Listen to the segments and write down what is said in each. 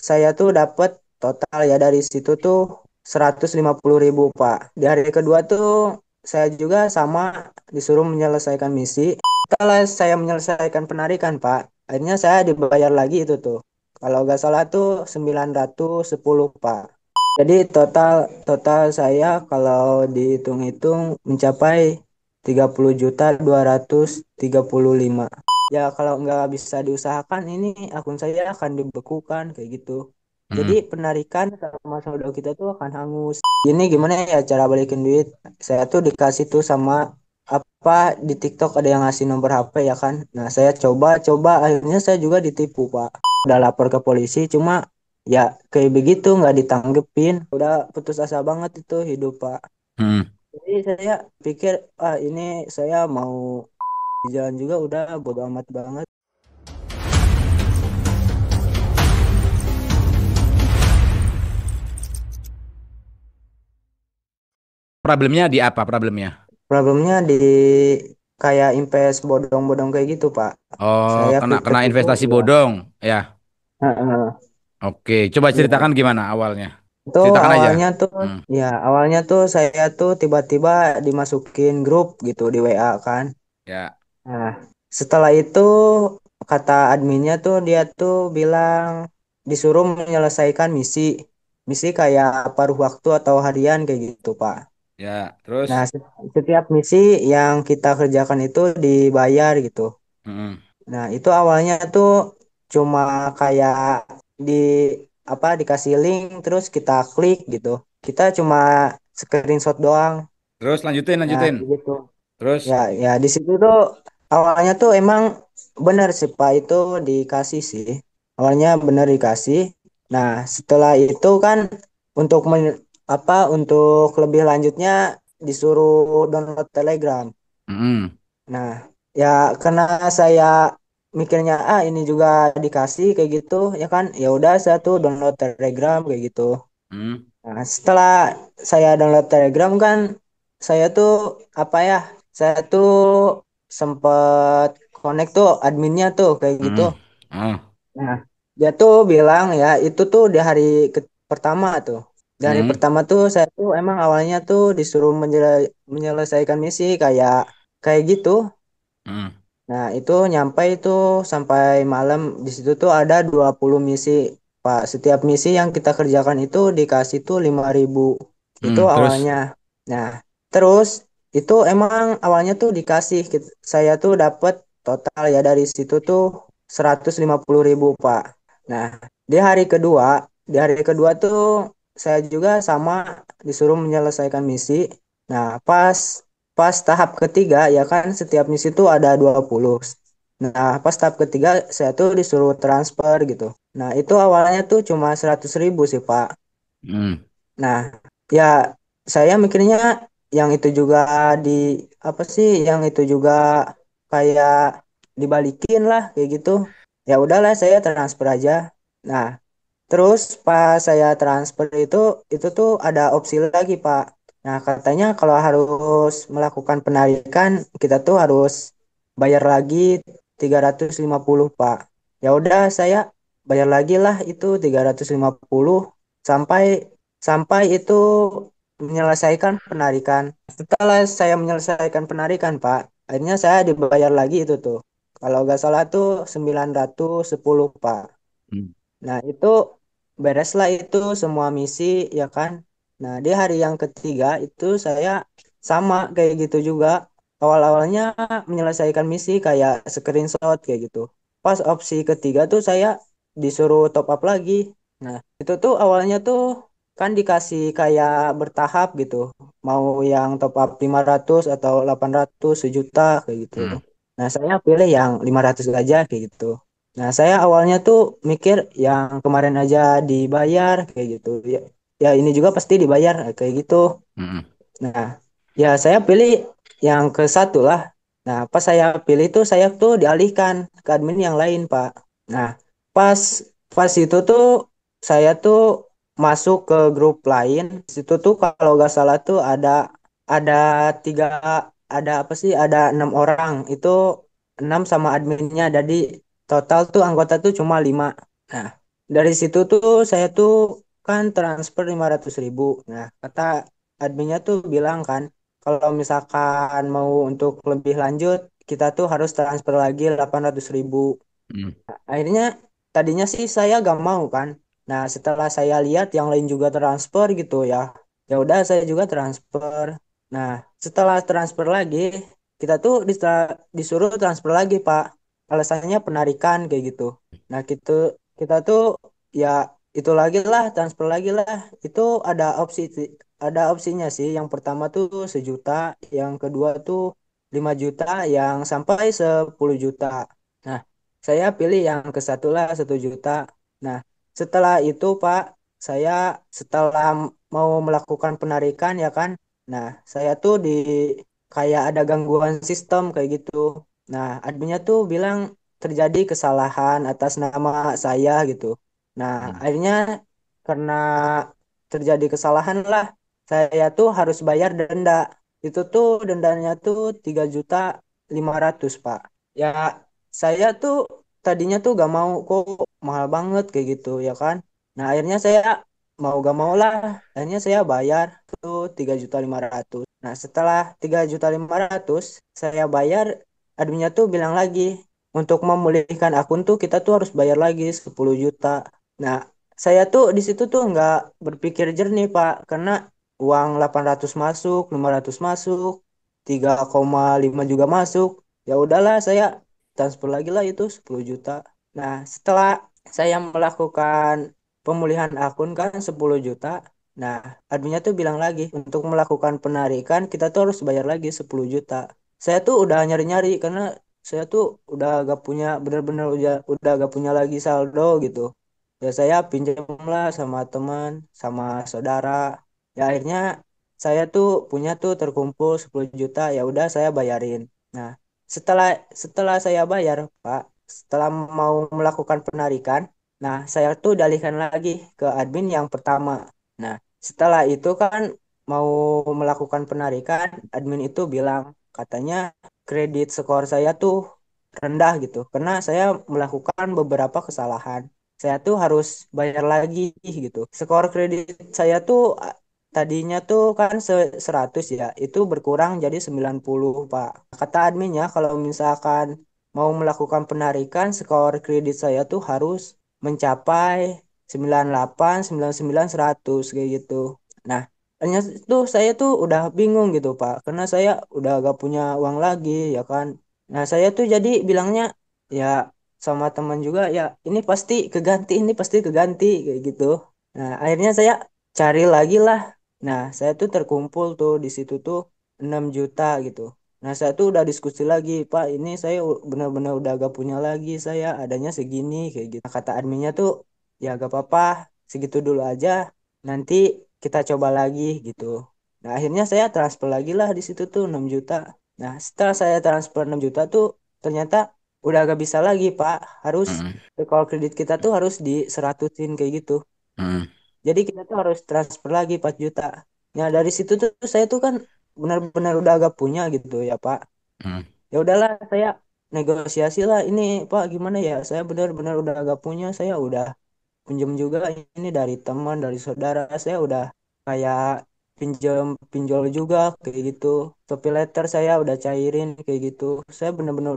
saya tuh dapat total ya dari situ tuh 150.000 Pak. Di hari kedua tuh saya juga sama disuruh menyelesaikan misi. Setelah saya menyelesaikan penarikan Pak, akhirnya saya dibayar lagi itu tuh. Kalau nggak salah tuh 910 Pak. Jadi total total saya kalau dihitung-hitung mencapai 30.235. Ya kalau nggak bisa diusahakan ini akun saya akan dibekukan kayak gitu. Jadi Hmm. penarikan sama saldo kita tuh akan hangus. Ini gimana ya cara balikin duit? Saya tuh dikasih tuh sama apa di TikTok ada yang ngasih nomor HP ya kan. Nah saya coba-coba akhirnya saya juga ditipu Pak. Udah lapor ke polisi cuma ya kayak begitu nggak ditanggepin. Udah putus asa banget itu hidup Pak. Hmm. Jadi saya pikir ini saya mau di jalan juga udah bodo amat banget. Problemnya di apa problemnya? Problemnya di kayak invest bodong-bodong kayak gitu Pak. Oh, Saya kena kena ketipu investasi ya. bodong. Ya, Heeh. oke. Coba ceritakan Ya. gimana awalnya. Itu Ceritakan aja. Hmm. awalnya tuh saya tuh tiba-tiba dimasukin grup gitu di WA kan. Ya, Nah, setelah itu kata adminnya tuh dia tuh bilang disuruh menyelesaikan misi. Misi kayak paruh waktu atau harian kayak gitu, Pak. ya. Nah, Terus. setiap misi yang kita kerjakan itu dibayar gitu. Hmm. Nah, itu awalnya tuh cuma kayak di dikasih link terus kita klik gitu. Kita cuma screenshot doang. Terus lanjutin, Nah, lanjutin. kayak gitu. Terus. Ya, ya di situ tuh awalnya tuh emang benar sih Pak itu dikasih sih. Awalnya benar dikasih. Nah, setelah itu kan untuk untuk lebih lanjutnya disuruh download Telegram. Hmm. Nah, ya karena saya mikirnya ini juga dikasih kayak gitu ya kan. Ya udah saya tuh download Telegram kayak gitu. Hmm. Nah, setelah saya download Telegram kan, saya tuh apa ya? Saya tuh sempet connect tuh adminnya tuh kayak gitu. Hmm. Ah. Nah, dia tuh bilang ya itu tuh di hari pertama tuh. Di hari Hmm. pertama tuh saya tuh emang awalnya tuh disuruh menyelesaikan misi kayak kayak gitu. Hmm. Nah, itu nyampe itu sampai malam di situ tuh ada 20 misi. Pak, setiap misi yang kita kerjakan itu dikasih tuh 5.000. Itu Terus. awalnya. Nah, terus itu emang awalnya tuh dikasih saya tuh dapat total ya dari situ tuh 150.000, Pak. Nah, di hari kedua, di hari kedua tuh saya juga sama disuruh menyelesaikan misi. Nah, pas pas tahap ketiga ya kan setiap misi itu ada 20. Nah, pas tahap ketiga saya tuh disuruh transfer gitu. Nah, itu awalnya tuh cuma 100.000 sih, Pak. Hmm. Nah, ya saya mikirnya yang itu juga di apa sih yang itu juga kayak dibalikin lah kayak gitu. Ya udahlah saya transfer aja. Nah, terus pas saya transfer itu tuh ada opsi lagi, Pak. Nah, katanya kalau harus melakukan penarikan, kita tuh harus bayar lagi 350 Pak. Ya udah saya bayar lagi lah itu 350 sampai sampai itu menyelesaikan penarikan. Setelah saya menyelesaikan penarikan, Pak, akhirnya saya dibayar lagi itu tuh. Kalau nggak salah tuh 910 Pak. Hmm. Nah, itu bereslah itu semua misi ya kan. Nah, di hari yang ketiga itu saya sama kayak gitu juga. Awal-awalnya menyelesaikan misi kayak screenshot kayak gitu. Pas opsi ketiga tuh saya disuruh top up lagi. Nah, itu tuh awalnya tuh kan dikasih kayak bertahap gitu. Mau yang top up 500 atau 800 sejuta kayak gitu. Hmm. Nah, saya pilih yang 500 aja kayak gitu. Nah, saya awalnya tuh mikir yang kemarin aja dibayar kayak gitu. Ya, ya ini juga pasti dibayar kayak gitu. Hmm. Nah, ya saya pilih yang ke satu lah. Nah, pas saya pilih tuh saya tuh dialihkan ke admin yang lain, Pak. Nah, pas pas itu tuh saya tuh masuk ke grup lain. Situ tuh kalau nggak salah tuh ada tiga ada apa sih? Ada 6 orang. Itu 6 sama adminnya. Jadi total tuh anggota tuh cuma 5. Nah, dari situ tuh saya tuh kan transfer 500.000. Nah, kata adminnya tuh bilang kan, kalau misalkan mau untuk lebih lanjut, kita tuh harus transfer lagi 800.000. Hmm. Akhirnya tadinya sih saya gak mau kan. Nah, setelah saya lihat yang lain juga transfer gitu ya, ya udah saya juga transfer. Nah, setelah transfer lagi, kita tuh disuruh transfer lagi, Pak. Alasannya penarikan kayak gitu. Nah, kita tuh ya itu lagi lah, transfer lagi lah. Itu ada ada opsinya sih. Yang pertama tuh 1 juta, yang kedua tuh 5 juta, yang sampai 10 juta. Nah, saya pilih yang ke satu lah, 1 juta. Nah, setelah itu Pak, saya setelah mau melakukan penarikan ya kan. Nah, saya tuh kayak ada gangguan sistem kayak gitu. Nah, adminnya tuh bilang terjadi kesalahan atas nama saya gitu. Nah, Hmm. akhirnya karena terjadi kesalahan lah, saya tuh harus bayar denda. Itu tuh dendanya tuh 3.500.000 Pak. Ya, saya tuh tadinya tuh gak mau, kok mahal banget kayak gitu ya kan. Nah, akhirnya saya mau gak mau lah, akhirnya saya bayar tuh 3.500.000. Nah, setelah 3.500.000 saya bayar, adminnya tuh bilang lagi, untuk memulihkan akun tuh kita tuh harus bayar lagi 10 juta. Nah, saya tuh di situ tuh nggak berpikir jernih Pak, karena uang 800 masuk, 500 masuk, 3,5 juga masuk. Ya udahlah, saya transfer lagi lah itu 10 juta. Nah, setelah saya melakukan pemulihan akun kan 10 juta. Nah, adminnya tuh bilang lagi, untuk melakukan penarikan kita tuh harus bayar lagi 10 juta. Saya tuh udah nyari-nyari karena saya tuh udah gak punya, bener-bener udah gak punya lagi saldo gitu. Ya saya pinjam lah sama teman, sama saudara. Ya akhirnya saya tuh punya tuh terkumpul 10 juta, ya udah saya bayarin. Nah, setelah setelah saya bayar, Pak, setelah mau melakukan penarikan, nah saya tuh dalihkan lagi ke admin yang pertama. Nah, setelah itu kan mau melakukan penarikan, admin itu bilang katanya kredit skor saya tuh rendah gitu karena saya melakukan beberapa kesalahan. Saya tuh harus bayar lagi gitu. Skor kredit saya tuh tadinya tuh kan 100 ya, itu berkurang jadi 90 Pak. Kata adminnya kalau misalkan mau melakukan penarikan, skor kredit saya tuh harus mencapai 98, 99, 100 kayak gitu. Nah, hanya itu saya tuh udah bingung gitu Pak, karena saya udah gak punya uang lagi ya kan. Nah, saya tuh jadi bilangnya ya sama teman juga ya ini pasti keganti kayak gitu. Nah, akhirnya saya cari lagi lah. Nah, saya tuh terkumpul tuh di situ tuh 6 juta gitu. Nah, saya tuh udah diskusi lagi, Pak, ini saya benar-benar udah gak punya lagi, saya adanya segini kayak gitu. Nah, kata adminnya tuh ya gak apa-apa, segitu dulu aja, nanti kita coba lagi gitu. Nah, akhirnya saya transfer lagi lah di situ tuh 6 juta. Nah, setelah saya transfer 6 juta tuh ternyata udah gak bisa lagi, Pak. Harus Hmm. kalau kredit kita tuh harus diseratusin kayak gitu. Hmm. Jadi kita tuh harus transfer lagi 4 juta. Nah, dari situ tuh saya tuh kan benar-benar udah agak punya gitu ya, Pak. Hmm. Ya udahlah, saya negosiasi lah ini, Pak, gimana ya? Saya benar-benar udah agak punya, saya udah pinjam juga ini dari teman, dari saudara. Saya udah kayak pinjam pinjol juga kayak gitu. Copy letter saya udah cairin kayak gitu. Saya benar-benar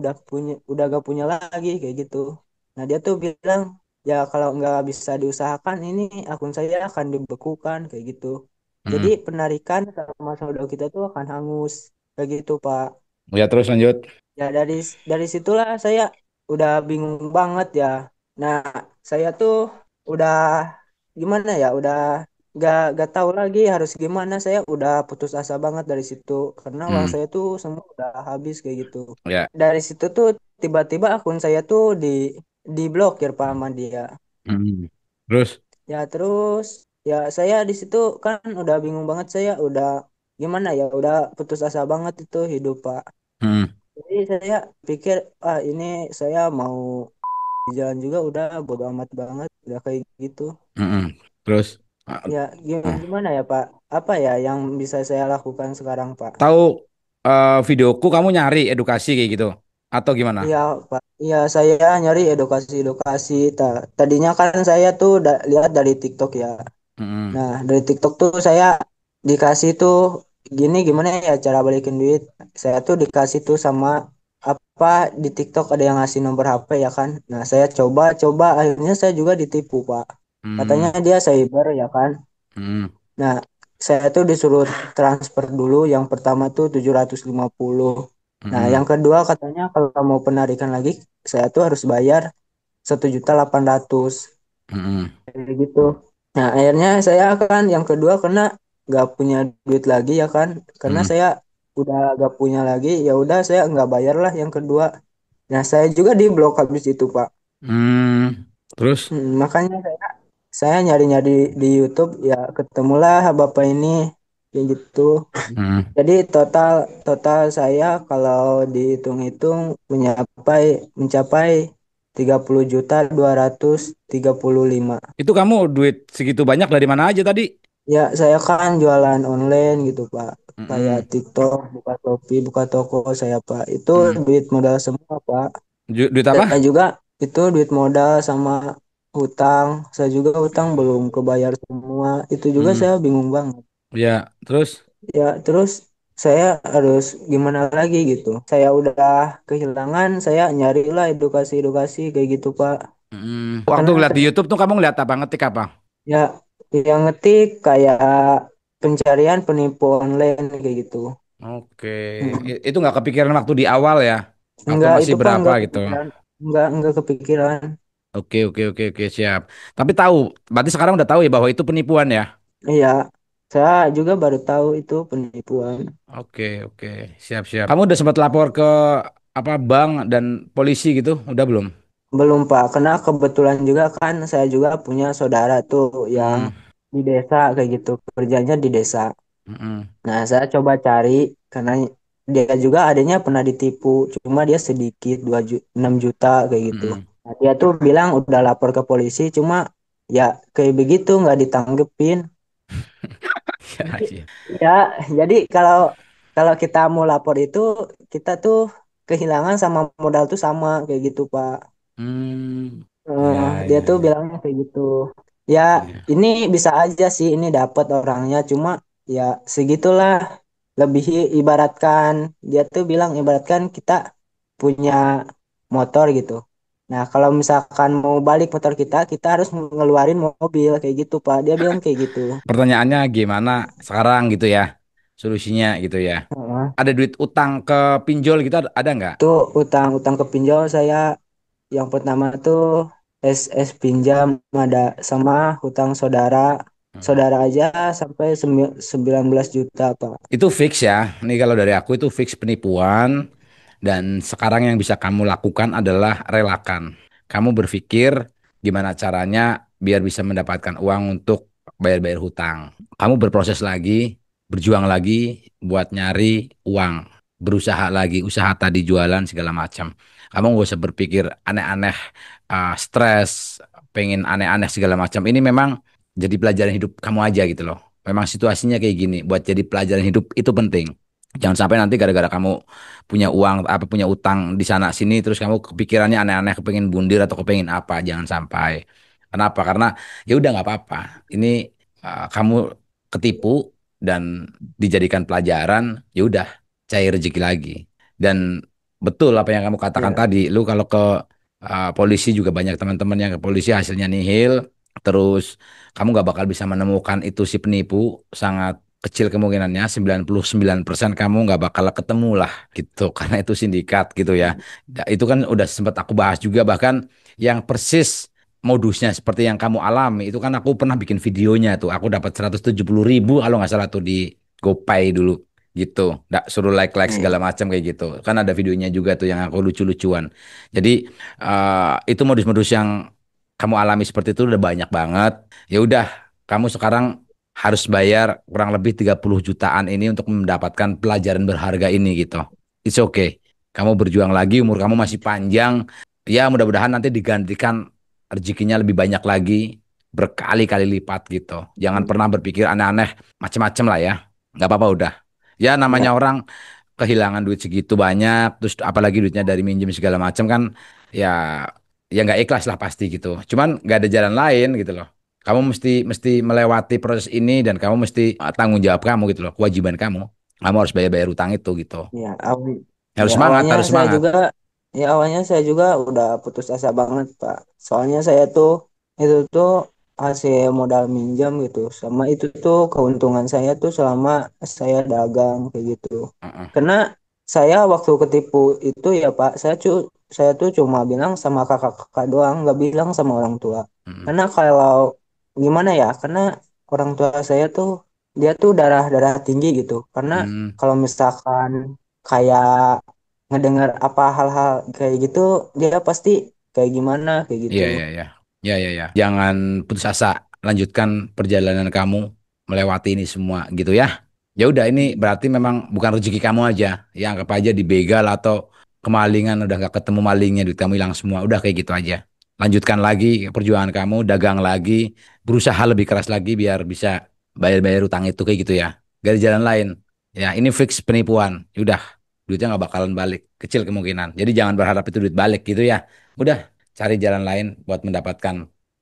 udah gak punya lagi kayak gitu. Nah, dia tuh bilang ya kalau nggak bisa diusahakan ini akun saya akan dibekukan kayak gitu. Jadi Hmm. penarikan sama saldo kita tuh akan hangus kayak gitu, Pak. Ya terus lanjut. Ya dari situlah saya udah bingung banget ya. Nah, saya tuh udah gimana ya, udah gak tahu lagi harus gimana. Saya udah putus asa banget dari situ karena uang Hmm. saya tuh semua udah habis kayak gitu. Ya. Dari situ tuh tiba-tiba akun saya tuh diblokir Pak sama dia. Hmm. Terus. Ya terus ya saya di situ kan udah bingung banget, saya udah gimana ya, udah putus asa banget itu hidup Pak. Hmm. Jadi saya pikir, ah ini saya mau di jalan juga udah bodo amat banget, udah kayak gitu. Hmm. Terus. Ah, Ya ah. gimana ya Pak? Apa ya yang bisa saya lakukan sekarang Pak? Tahu videoku kamu nyari edukasi kayak gitu. atau gimana? Iya, Pak. Iya, saya nyari edukasi-edukasi. Tadinya kan saya tuh lihat dari TikTok ya. Mm-mm. Nah, dari TikTok tuh saya dikasih tuh gini gimana ya cara balikin duit. Saya tuh dikasih tuh sama apa di TikTok ada yang ngasih nomor HP ya kan. Nah, saya coba-coba akhirnya saya juga ditipu, Pak. Katanya Mm, dia cyber ya kan. mm, Nah, saya tuh disuruh transfer dulu yang pertama tuh 750. Nah, mm, yang kedua katanya kalau mau penarikan lagi saya tuh harus bayar 1.800.000 mm, kayak gitu. Nah, akhirnya saya kan yang kedua karena nggak punya duit lagi ya kan, karena mm, saya udah nggak punya lagi, ya udah saya nggak bayar lah yang kedua. Nah, saya juga di blok habis itu Pak. Terus? Makanya saya nyari-nyari di YouTube ya ketemulah bapak ini kayak gitu. Mm, Jadi total total saya kalau dihitung-hitung mencapai mencapai 30.235. Itu kamu duit segitu banyak dari mana aja tadi? Ya, saya kan jualan online gitu, Pak. Kayak Mm-mm. TikTok, buka Shopee, buka toko saya, Pak. Itu Mm. duit modal semua, Pak. Duit Dan apa? juga itu duit modal sama hutang. Saya juga hutang belum kebayar semua. Itu juga Mm. saya bingung banget. Ya, terus? Ya, terus saya harus gimana lagi gitu. Saya udah kehilangan, saya nyarilah edukasi-edukasi kayak gitu, Pak. Waktu Karena ngeliat di YouTube tuh kamu ngeliat apa? Ngetik apa? ya yang ngetik kayak pencarian penipu online kayak gitu. Oke, Hmm. Itu nggak kepikiran waktu di awal ya? Waktu Enggak, masih itu Pak berapa enggak gitu? kepikiran. Enggak kepikiran. Oke, siap. Tapi tahu, berarti sekarang udah tahu ya bahwa itu penipuan ya? Iya, saya juga baru tahu itu penipuan. Oke, siap. Kamu udah sempat lapor ke apa bank dan polisi gitu? Udah belum? Belum Pak, karena kebetulan juga kan saya juga punya saudara tuh yang Hmm, di desa kayak gitu, kerjanya di desa. mm-mm. Nah, saya coba cari karena dia juga adanya pernah ditipu, cuma dia sedikit 6 juta kayak gitu. Mm-mm. Nah, dia tuh bilang udah lapor ke polisi, cuma ya kayak begitu nggak ditanggepin. Ya, iya. Ya, jadi kalau kalau kita mau lapor itu kita tuh kehilangan sama modal tuh sama kayak gitu, Pak. Hmm, Eh, dia ya, tuh ya. bilangnya kayak gitu. Ya, Iya. ini bisa aja sih ini dapat orangnya, cuma ya segitulah. Lebih ibaratkan dia tuh bilang ibaratkan kita punya motor gitu. Nah, kalau misalkan mau balik motor kita, kita harus ngeluarin mobil kayak gitu, Pak. Dia bilang kayak gitu. Pertanyaannya gimana sekarang gitu ya? Solusinya gitu ya. Heeh. Ada duit utang ke pinjol gitu ada nggak? Itu utang-utang ke pinjol saya yang pertama tuh SS pinjam ada sama hutang saudara. Saudara aja sampai 19 juta, Pak. Itu fix ya. Ini kalau dari aku itu fix penipuan dan sekarang yang bisa kamu lakukan adalah relakan. Kamu berpikir gimana caranya biar bisa mendapatkan uang untuk bayar-bayar hutang. Kamu berproses lagi, berjuang lagi buat nyari uang, berusaha lagi, usaha tadi jualan segala macam. Kamu gak usah berpikir aneh-aneh, stres, pengen aneh-aneh segala macam. Ini memang jadi pelajaran hidup kamu aja gitu loh. Memang situasinya kayak gini, buat jadi pelajaran hidup itu penting. Jangan sampai nanti gara-gara kamu punya uang apa punya utang di sana sini terus kamu kepikirannya aneh-aneh kepengen bundir atau kepengen apa, jangan sampai. Kenapa? Karena ya udah nggak apa-apa. Ini kamu ketipu dan dijadikan pelajaran, ya udah cair rezeki lagi. Dan betul apa yang kamu katakan Ya, tadi, lu kalau ke polisi juga banyak teman-teman yang ke polisi hasilnya nihil, terus kamu nggak bakal bisa menemukan itu si penipu, sangat kecil kemungkinannya 99% kamu nggak bakal ketemu lah gitu karena itu sindikat gitu ya. Itu kan udah sempat aku bahas juga bahkan yang persis modusnya seperti yang kamu alami itu kan aku pernah bikin videonya tuh aku dapat 170.000 kalau nggak salah tuh di GoPay dulu gitu nggak suruh like segala iya, macam kayak gitu kan ada videonya juga tuh yang aku lucu-lucuan jadi itu modus-modus yang kamu alami seperti itu udah banyak banget. Ya udah, kamu sekarang harus bayar kurang lebih 30 jutaan ini untuk mendapatkan pelajaran berharga ini gitu. It's okay. Kamu berjuang lagi, umur kamu masih panjang. Ya mudah-mudahan nanti digantikan rezekinya lebih banyak lagi, berkali-kali lipat gitu. Jangan pernah berpikir aneh-aneh, macam-macam lah ya. Nggak apa-apa udah. Ya namanya ya, orang kehilangan duit segitu banyak, terus apalagi duitnya dari minjem segala macam kan, ya ya nggak ikhlas lah pasti gitu. Cuman nggak ada jalan lain gitu loh. Kamu mesti mesti melewati proses ini dan kamu mesti tanggung jawab kamu gitu loh, kewajiban kamu. Kamu harus bayar-bayar utang itu gitu. Ya, Harus ya semangat, awalnya harus saya semangat. juga awalnya saya juga udah putus asa banget, Pak. Soalnya saya tuh itu tuh hasil modal minjam gitu. Sama itu tuh keuntungan saya tuh selama saya dagang kayak gitu. Heeh. Karena saya waktu ketipu itu ya Pak, saya tuh cuma bilang sama kakak-kakak doang, nggak bilang sama orang tua. Mm, Karena kalau gimana ya? Karena orang tua saya tuh dia tuh darah-darah tinggi gitu. Karena mm. kalau misalkan kayak ngedengar apa hal-hal kayak gitu, dia pasti kayak gimana kayak gitu. Iya, iya, iya. Ya, ya, ya. Jangan putus asa. Lanjutkan perjalanan kamu melewati ini semua gitu ya. Ya udah ini berarti memang bukan rezeki kamu aja. Ya anggap aja dibegal atau kemalingan udah nggak ketemu malingnya duit kamu hilang semua. Udah kayak gitu aja. Lanjutkan lagi perjuangan kamu, dagang lagi, berusaha lebih keras lagi biar bisa bayar-bayar utang itu kayak gitu ya. Gak ada jalan lain. Ya ini fix penipuan. Ya udah duitnya nggak bakalan balik. Kecil kemungkinan. Jadi jangan berharap itu duit balik gitu ya. Udah cari jalan lain buat mendapatkan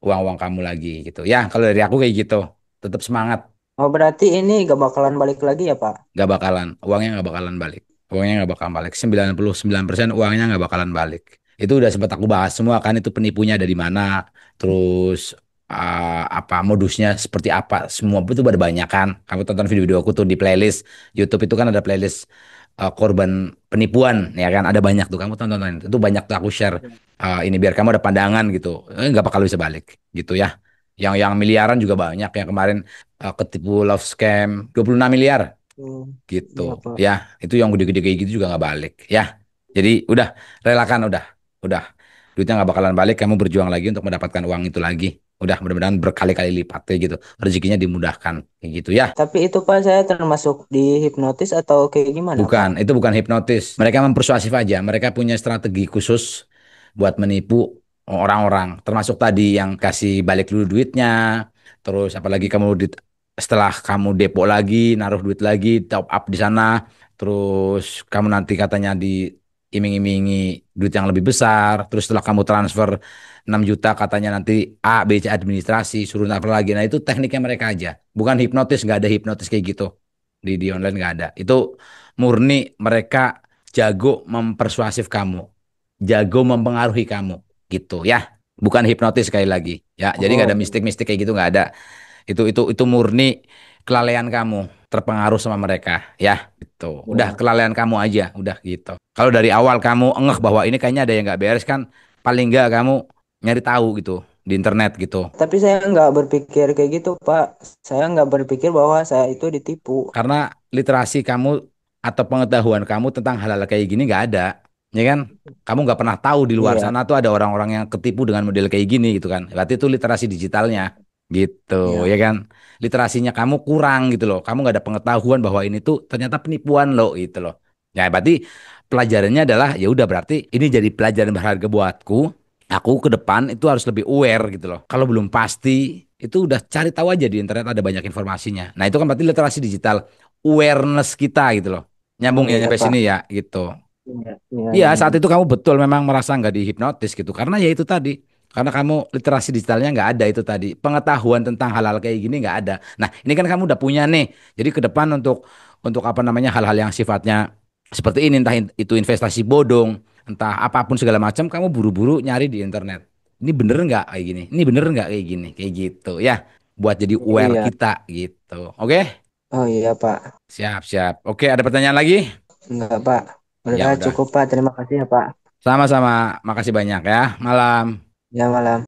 uang-uang kamu lagi gitu. Ya, kalau dari aku kayak gitu. Tetap semangat, Oh berarti ini gak bakalan balik lagi ya Pak? gak bakalan. Uangnya gak bakalan balik. Uangnya gak bakalan balik. 99% uangnya gak bakalan balik. Itu udah sempat aku bahas semua kan itu penipunya dari mana. Terus apa modusnya seperti apa. Semua itu ada banyak kan. Kamu tonton video-video aku tuh di playlist YouTube itu kan ada playlist korban penipuan ya kan ada banyak tuh kamu tonton itu banyak tuh aku share ini biar kamu ada pandangan gitu nggak bakal bisa balik gitu ya yang miliaran juga banyak yang kemarin ketipu love scam 26 miliar Hmm, iya gitu Pak. ya itu yang gede-gede kayak gitu juga nggak balik ya jadi udah relakan udah duitnya nggak bakalan balik kamu berjuang lagi untuk mendapatkan uang itu lagi udah mudah-mudahan berkali-kali lipat kayak gitu rezekinya dimudahkan kayak gitu ya. Tapi itu Pak saya termasuk di hipnotis atau kayak gimana Pak? Bukan, itu bukan hipnotis. Mereka mempersuasif aja. Mereka punya strategi khusus buat menipu orang-orang. Termasuk tadi yang kasih balik dulu duitnya. Terus apalagi setelah kamu depo lagi, naruh duit lagi, top up di sana. Terus kamu nanti katanya diiming-imingi duit yang lebih besar. Terus setelah kamu transfer 6 juta katanya nanti A, B, C administrasi, suruh transfer lagi. Nah itu tekniknya mereka aja. Bukan hipnotis, nggak ada hipnotis kayak gitu. Di online nggak ada. Itu murni mereka jago mempersuasif kamu, jago mempengaruhi kamu, gitu ya. Bukan hipnotis sekali lagi, ya. Jadi nggak ada Oh, mistik-mistik kayak gitu nggak ada. Itu murni kelalaian kamu terpengaruh sama mereka, ya. Gitu. Udah ya. kelalaian kamu aja, udah gitu. Kalau dari awal kamu engeh bahwa ini kayaknya ada yang nggak beres kan, paling nggak kamu nyari tahu gitu di internet gitu. Tapi saya nggak berpikir kayak gitu, Pak. Saya nggak berpikir bahwa saya itu ditipu. Karena literasi kamu atau pengetahuan kamu tentang hal-hal kayak gini nggak ada, ya kan? Kamu nggak pernah tahu di luar Iya, sana tuh ada orang-orang yang ketipu dengan model kayak gini gitu kan? Berarti itu literasi digitalnya, gitu, ya iya, kan? Literasinya kamu kurang gitu loh. Kamu nggak ada pengetahuan bahwa ini tuh ternyata penipuan loh, gitu loh. Ya berarti pelajarannya adalah ya udah berarti ini jadi pelajaran berharga buatku. Aku ke depan itu harus lebih aware gitu loh. Kalau belum pasti itu udah cari tahu aja di internet ada banyak informasinya. Nah itu kan berarti literasi digital, awareness kita gitu loh. Nyambung ya iya, nyampe Pak. sini ya gitu. Iya, iya, Iya iya. saat itu kamu betul memang merasa nggak dihipnotis gitu. Karena ya itu tadi. Karena kamu literasi digitalnya nggak ada itu tadi. Pengetahuan tentang hal-hal kayak gini nggak ada. Nah ini kan kamu udah punya nih. Jadi ke depan untuk apa namanya hal-hal yang sifatnya seperti ini entah itu investasi bodong, entah apapun segala macam kamu buru-buru nyari di internet. Ini bener nggak kayak gini? Ini bener nggak kayak gini? Kayak gitu ya. Buat jadi aware Iya. kita gitu. Oke? Oh iya, Pak. Siap, siap. Oke, ada pertanyaan lagi? Enggak, Pak. Ya Udah udah. cukup, Pak. Terima kasih ya, Pak. Sama-sama. Makasih banyak ya. Malam. Ya, malam.